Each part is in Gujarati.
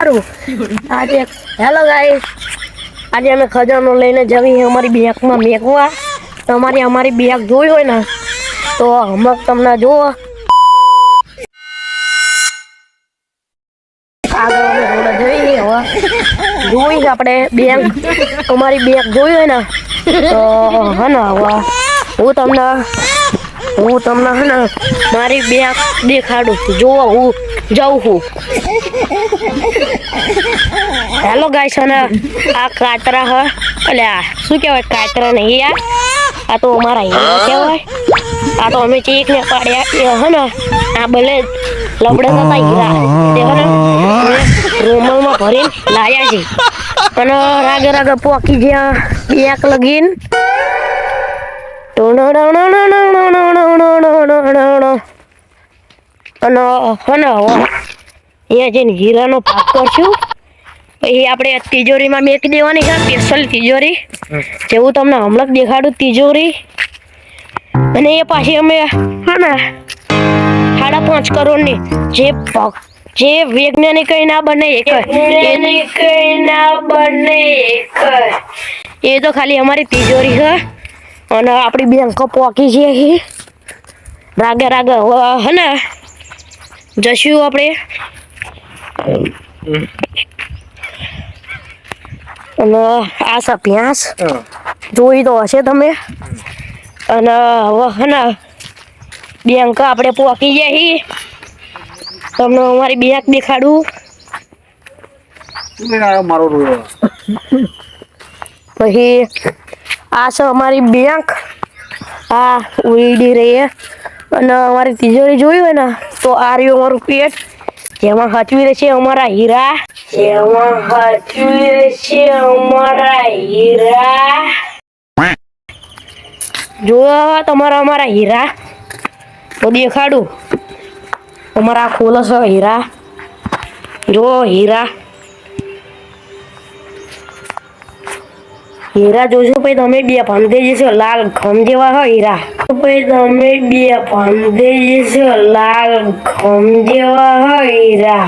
આજે હેલો ગાઈસ, આજે અમે ખજાનો લઈને જવી અમારી બેંકમાં મેકવા. તમારી અમારી બેંક જોઈ હોય ને તો હમણાં તમને જુઓ આગળ અમે રોડ જઈ હવે જોઈ આપણે બેંક અમારી બેંક જોઈ હોય ને તો હે ને હવે હું તમને હે ને મારી બેંક દેખાડું જુઓ હું જાઉં છું. હેલો ગાઈસ, અને આ કાતરા હ અલ્યા શું કહેવાય, કાતરા નહીં યાર, આ તો અમારા હીરા કહેવાય. આ તો અમે ચીક ને પાડ્યા હે ને આ ભલે લબડે નતા હીરા તે હે ને રોમલમાં ભરીને લાયા છે અને રાગે રાગે પોકી જ્યાં બેંક લગીન અને હે ને અહીંયા જઈને હીરાનો ભાગ કરશું. પછી આપણે તિજોરીમાં મેકી દેવાની છે, સ્પેશિયલ તિજોરી જેવું તમને હમણાં દેખાડું તિજોરી. અને એ પાછી અમે હે ને 5.5 કરોડની જે વૈજ્ઞાનિક ના બને એ તો ખાલી અમારી તિજોરી છે. અને આપણી બેંકો પોકી છે રાગે રાગે હે ને જશું આપણે. અને આ છે ભેંસ, જોઈ તો હશે તમે. અને હવે હે ને બેંક આપણે પોકી જાય તમને અમારી બેંક દેખાડું. પછી આ છે અમારી બેંક, આ ઉડી રહી. અને અમારી તિજોરી જોઈ હોય ને તો આ રહ્યું અમારું પેટ જેમાં હચવી રહેશે અમારા હીરા, જો અમારા હીરા તો દેખાડું. અમારા ખોલો છે હીરા, જો હીરા જોજો પછી તમે બે ભાંધી જશો લાલ ઘમ જેવા હો હીરા. પછી તમે બે ભાંધી જશો લાલ ઘમ જેવા હો હીરા.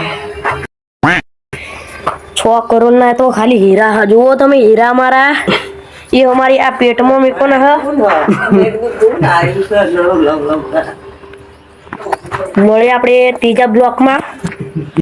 6 કરોડના તો ખાલી હીરા હા. જુઓ તમે હીરા મારા, એ અમારી આ પેટમાં મેકો ને મળે આપણે ત્રીજા બ્લોકમાં.